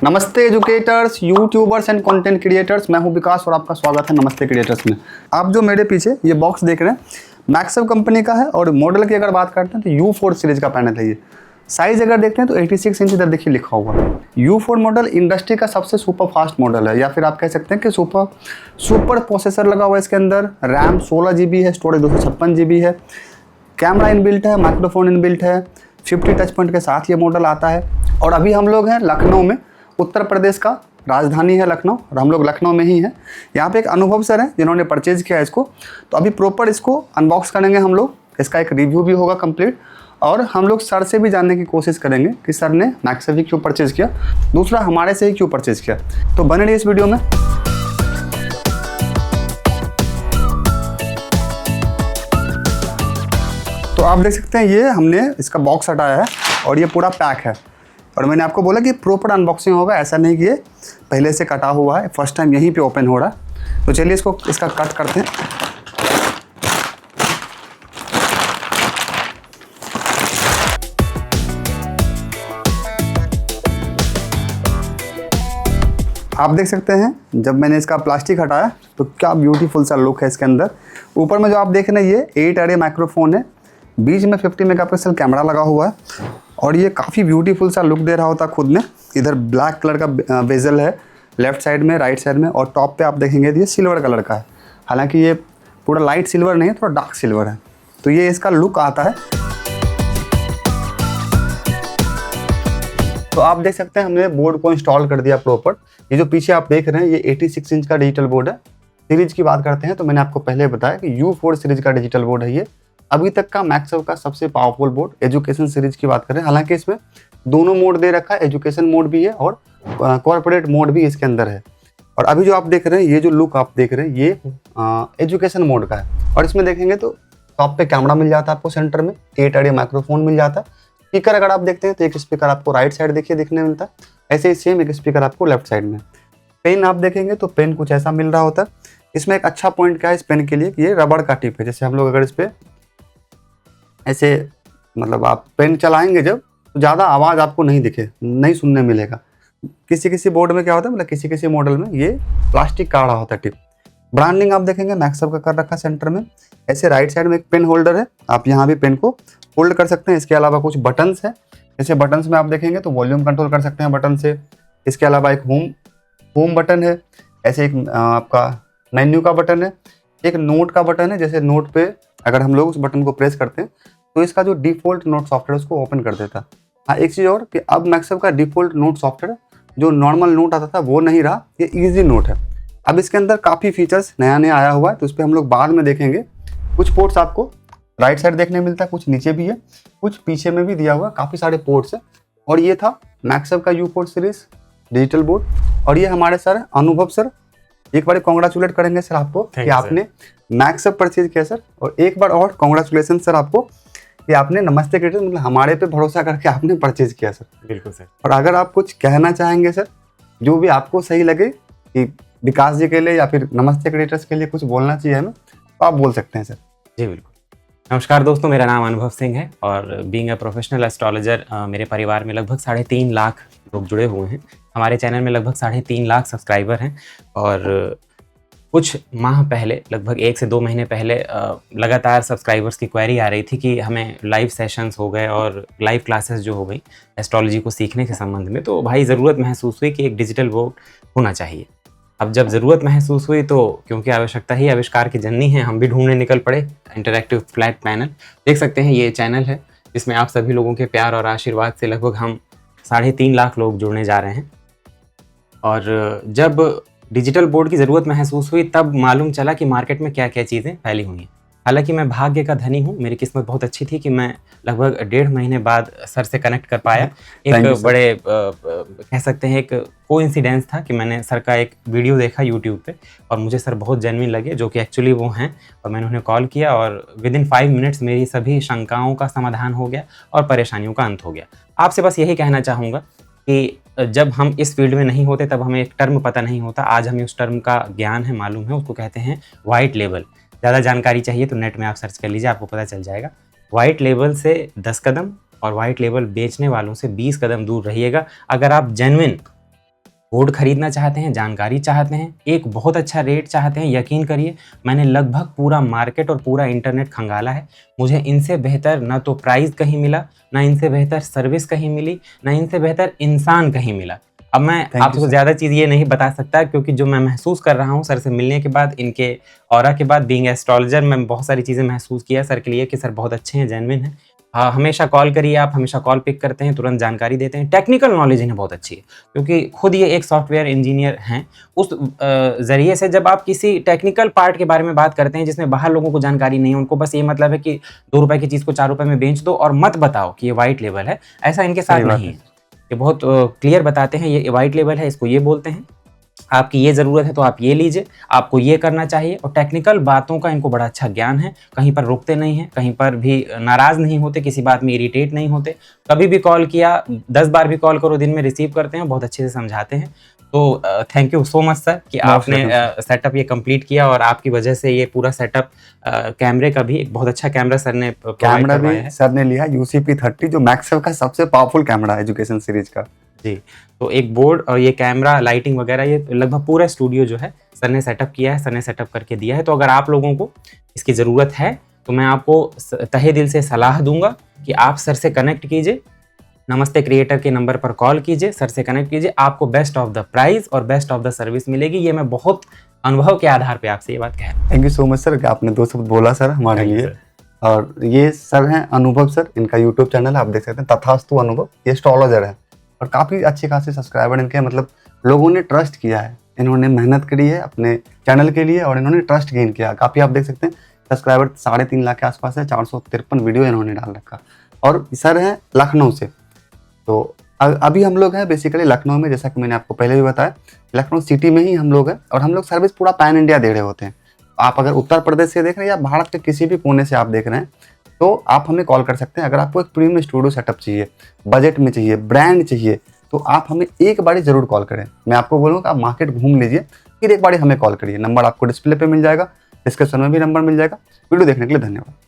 नमस्ते educators, YouTubers and content creators. मैं हूं विकास और आपका स्वागत है नमस्ते क्रिएटर्स में। आप जो मेरे पीछे ये बॉक्स देख रहे हैं मैक्सव कंपनी का है और मॉडल की अगर बात करते हैं तो U4 सीरीज का पैनल है। ये साइज अगर देखते हैं तो 86 इंच इधर देखिए लिखा हुआ है। U4 मॉडल इंडस्ट्री का सबसे सुपर फास्ट मॉडल है, या फिर आप कह सकते हैं कि सुपर प्रोसेसर लगा हुआ है इसके अंदर। रैम 16 GB है, स्टोरेज 256 GB है, कैमरा इनबिल्ट है, माइक्रोफोन इनबिल्ट है, 50 टच पॉइंट के साथ ये मॉडल आता है। और अभी हम लोग हैं लखनऊ में, उत्तर प्रदेश का राजधानी है लखनऊ और हम लोग लखनऊ में ही हैं। यहाँ पे एक अनुभव सर हैं जिन्होंने परचेज किया है इसको, तो अभी प्रॉपर इसको अनबॉक्स करेंगे हम लोग। इसका एक रिव्यू भी होगा कंप्लीट और हम लोग सर से भी जानने की कोशिश करेंगे कि सर ने मैक्सव क्यों परचेज किया, दूसरा हमारे से ही क्यों परचेज किया। तो बने रहिए इस वीडियो में। तो आप देख सकते हैं ये हमने इसका बॉक्स हटाया है और ये पूरा पैक है। और मैंने आपको बोला कि प्रॉपर अनबॉक्सिंग होगा, ऐसा नहीं कि ये पहले से कटा हुआ है, फर्स्ट टाइम यहीं पे ओपन हो रहा है। तो चलिए इसका कट करते हैं। आप देख सकते हैं जब मैंने इसका प्लास्टिक हटाया तो क्या ब्यूटीफुल सा लुक है इसके अंदर। ऊपर में जो आप देख रहे हैं ये 8 अरे माइक्रोफोन है, बीच में 50 मेगापिक्सल कैमरा लगा हुआ है और ये काफ़ी ब्यूटीफुल सा लुक दे रहा होता खुद में। इधर ब्लैक कलर का बेजल है लेफ्ट साइड में, राइट साइड में, और टॉप पे आप देखेंगे तो ये सिल्वर कलर का है। हालांकि ये पूरा लाइट सिल्वर नहीं है, थोड़ा डार्क सिल्वर है। तो ये इसका लुक आता है। तो आप देख सकते हैं हमने बोर्ड को इंस्टॉल कर दिया प्रॉपर। ये जो पीछे आप देख रहे हैं ये 86 इंच का डिजिटल बोर्ड है। सीरीज की बात करते हैं तो मैंने आपको पहले बताया कि U4 सीरीज का डिजिटल बोर्ड है। ये अभी तक का मैक्सव का सबसे पावरफुल बोर्ड। एजुकेशन सीरीज की बात करें, हालांकि इसमें दोनों मोड दे रखा है, एजुकेशन मोड भी है और कॉर्पोरेट मोड भी इसके अंदर है। और अभी जो आप देख रहे हैं ये जो लुक आप देख रहे हैं ये एजुकेशन मोड का है। और इसमें देखेंगे तो टॉप पे कैमरा मिल जाता है आपको, सेंटर में 8 अरे माइक्रोफोन मिल जाता है। स्पीकर अगर आप देखते हैं तो एक स्पीकर आपको राइट साइड देखिए दिखने मिलता है, ऐसे ही सेम एक स्पीकर आपको लेफ्ट साइड में। पेन आप देखेंगे तो पेन कुछ ऐसा मिल रहा होता है। इसमें एक अच्छा पॉइंट क्या है इस पेन के लिए कि ये रबड़ का टिप है। जैसे हम लोग अगर इस पर ऐसे मतलब आप पेन चलाएंगे जब तो ज़्यादा आवाज़ आपको नहीं सुनने मिलेगा। किसी बोर्ड में क्या होता है, मतलब किसी मॉडल में ये प्लास्टिक का रहा होता है टिप। ब्रांडिंग आप देखेंगे मैक्सव का कर रखा सेंटर में। ऐसे राइट साइड में एक पेन होल्डर है, आप यहाँ भी पेन को होल्ड कर सकते हैं। इसके अलावा कुछ बटन्स है, जैसे बटन्स में आप देखेंगे तो वॉल्यूम कंट्रोल कर सकते हैं बटन से। इसके अलावा एक होम बटन है, ऐसे एक आपका मेन्यू का बटन है, एक नोट का बटन है। जैसे नोट पे अगर हम लोग उस बटन को प्रेस करते हैं तो इसका जो डिफ़ॉल्ट नोट सॉफ्टवेयर उसको ओपन कर देता है। हाँ, एक चीज़ और कि अब मैक्सव का डिफ़ॉल्ट नोट सॉफ्टवेयर जो नॉर्मल नोट आता था वो नहीं रहा, ये ईजी नोट है। अब इसके अंदर काफ़ी फीचर्स नया आया हुआ है, तो उस पर हम लोग बाद में देखेंगे। कुछ पोर्ट्स आपको राइट साइड देखने मिलता है, कुछ नीचे भी है, कुछ पीछे में भी दिया हुआ है, काफ़ी सारे पोर्ट्स है। और ये था मैक्सव का U4 सीरीज डिजिटल बोर्ड। और ये हमारे सर अनुभव सर, एक बार कॉन्ग्रेचुलेट करेंगे सर आपको कि आपने मैक्सव परचेज किया सर। और एक बार और कॉन्ग्रेचुलेसन सर आपको कि आपने नमस्ते क्रिएटर्स मतलब हमारे पे भरोसा करके आपने परचेज किया सर। बिल्कुल सर। और अगर आप कुछ कहना चाहेंगे सर, जो भी आपको सही लगे कि विकास जी के लिए या फिर नमस्ते क्रिएटर्स के लिए कुछ बोलना चाहिए हमें, तो आप बोल सकते हैं सर। जी बिल्कुल। नमस्कार दोस्तों, मेरा नाम अनुभव सिंह है और बीइंग अ प्रोफेशनल एस्ट्रोलॉजर मेरे परिवार में लगभग 3.5 लाख लोग जुड़े हुए हैं। हमारे चैनल में लगभग 3.5 लाख सब्सक्राइबर हैं। और कुछ माह पहले, लगभग 1 से 2 महीने पहले लगातार सब्सक्राइबर्स की क्वेरी आ रही थी कि हमें लाइव सेशंस हो गए और लाइव क्लासेस जो हो गई एस्ट्रोलॉजी को सीखने के संबंध में, तो भाई ज़रूरत महसूस हुई कि एक डिजिटल बोर्ड होना चाहिए। अब जब ज़रूरत महसूस हुई तो क्योंकि आवश्यकता ही आविष्कार की जननी है, हम भी ढूंढने निकल पड़े इंटरैक्टिव फ्लैट पैनल। देख सकते हैं ये चैनल है जिसमें आप सभी लोगों के प्यार और आशीर्वाद से लगभग हम 3.5 लाख लोग जुड़ने जा रहे हैं। और जब डिजिटल बोर्ड की ज़रूरत महसूस हुई तब मालूम चला कि मार्केट में क्या क्या चीज़ें फैली हुई हैं। हालांकि मैं भाग्य का धनी हूँ, मेरी किस्मत बहुत अच्छी थी कि मैं लगभग 1.5 महीने बाद सर से कनेक्ट कर पाया। एक बड़े कह सकते हैं एक कोइंसिडेंस था कि मैंने सर का एक वीडियो देखा यूट्यूब पे और मुझे सर बहुत जेन्युइन लगे, जो कि एक्चुअली वो हैं। और मैंने उन्हें कॉल किया और विदिन 5 मिनट्स मेरी सभी शंकाओं का समाधान हो गया और परेशानियों का अंत हो गया। आपसे बस यही कहना चाहूँगा कि जब हम इस फील्ड में नहीं होते तब हमें एक टर्म पता नहीं होता। आज हमें उस टर्म का ज्ञान है, मालूम है, उसको कहते हैं वाइट लेबल। ज़्यादा जानकारी चाहिए तो नेट में आप सर्च कर लीजिए, आपको पता चल जाएगा। वाइट लेबल से 10 कदम और वाइट लेबल बेचने वालों से 20 कदम दूर रहिएगा। अगर आप जेन्युइन बोर्ड खरीदना चाहते हैं, जानकारी चाहते हैं, एक बहुत अच्छा रेट चाहते हैं, यकीन करिए मैंने लगभग पूरा मार्केट और पूरा इंटरनेट खंगाला है। मुझे इनसे बेहतर ना तो प्राइस कहीं मिला, ना इनसे बेहतर सर्विस कहीं मिली, ना इनसे बेहतर इंसान कहीं मिला। अब मैं आपको ज़्यादा चीज़ ये नहीं बता सकता क्योंकि जो मैं महसूस कर रहा हूँ सर से मिलने के बाद, इनके ऑरा के बाद, बीइंग एस्ट्रोलॉजर, मैं बहुत सारी चीज़ें महसूस किया सर के लिए कि सर बहुत अच्छे हैं, जेन्युइन हैं। हाँ, हमेशा कॉल करिए आप, हमेशा कॉल पिक करते हैं, तुरंत जानकारी देते हैं। टेक्निकल नॉलेज इन्हें बहुत अच्छी है क्योंकि खुद ये एक सॉफ्टवेयर इंजीनियर हैं। उस ज़रिए से जब आप किसी टेक्निकल पार्ट के बारे में बात करते हैं जिसमें बाहर लोगों को जानकारी नहीं है, उनको बस ये मतलब है कि 2 रुपए की चीज़ को 4 रुपए में बेच दो और मत बताओ कि ये व्हाइट लेबल है, ऐसा इनके साथ नहीं है। ये बहुत क्लियर बताते हैं, ये व्हाइट लेबल है, इसको ये बोलते हैं, आपकी ये ज़रूरत है तो आप ये लीजिए, आपको ये करना चाहिए। और टेक्निकल बातों का इनको बड़ा अच्छा ज्ञान है, कहीं पर रुकते नहीं हैं, कहीं पर भी नाराज़ नहीं होते, किसी बात में इरिटेट नहीं होते। कभी भी कॉल किया, 10 बार भी कॉल करो दिन में, रिसीव करते हैं, बहुत अच्छे से समझाते हैं। तो thank you so much sir कि आपने सेटअप ये कंप्लीट किया और आपकी वजह से ये पूरा सेटअप, कैमरे का भी एक बहुत अच्छा कैमरा सर ने कैमरा भी सर ने लिया UCP30 जो मैक्सवेल का सबसे पावरफुल कैमरा है एजुकेशन सीरीज का। जी, तो एक बोर्ड और ये कैमरा, लाइटिंग वगैरह, ये लगभग पूरा स्टूडियो जो है सर ने सेटअप किया है, सर ने सेटअप करके दिया है। तो अगर आप लोगों को इसकी ज़रूरत है तो मैं आपको तहे दिल से सलाह दूंगा कि आप सर से कनेक्ट कीजिए, नमस्ते क्रिएटर के नंबर पर कॉल कीजिए, सर से कनेक्ट कीजिए, आपको बेस्ट ऑफ द प्राइस और बेस्ट ऑफ द सर्विस मिलेगी। ये मैं बहुत अनुभव के आधार पे आपसे ये बात कह रहा हूँ। Thank you so much sir कि आपने 2 शब्द बोला सर हमारे लिए। और ये सर हैं अनुभव सर, इनका यूट्यूब चैनल है, आप देख सकते हैं, तथास्तु अनुभव। ये एस्ट्रोलॉजर है और काफ़ी अच्छे खासे सब्सक्राइबर इनके, मतलब लोगों ने ट्रस्ट किया है, इन्होंने मेहनत करी है अपने चैनल के लिए और इन्होंने ट्रस्ट गेन किया। काफ़ी आप देख सकते हैं सब्सक्राइबर 3.5 लाख के आसपास है, 453 वीडियो इन्होंने डाल रखा। और सर हैं लखनऊ से। तो अभी हम लोग हैं बेसिकली लखनऊ में, जैसा कि मैंने आपको पहले भी बताया, लखनऊ सिटी में ही हम लोग हैं और हम लोग सर्विस पूरा पैन इंडिया दे रहे होते हैं। आप अगर उत्तर प्रदेश से देख रहे हैं या भारत के किसी भी कोने से आप देख रहे हैं तो आप हमें कॉल कर सकते हैं। अगर आपको एक प्रीमियम स्टूडियो सेटअप चाहिए, बजट में चाहिए, ब्रांड चाहिए, तो आप हमें एक बारी ज़रूर कॉल करें। मैं आपको बोलूँगा आप मार्केट घूम लीजिए, फिर एक बारी हमें कॉल करिए। नंबर आपको डिस्प्ले पे मिल जाएगा, डिस्क्रिप्शन में भी नंबर मिल जाएगा। वीडियो देखने के लिए धन्यवाद।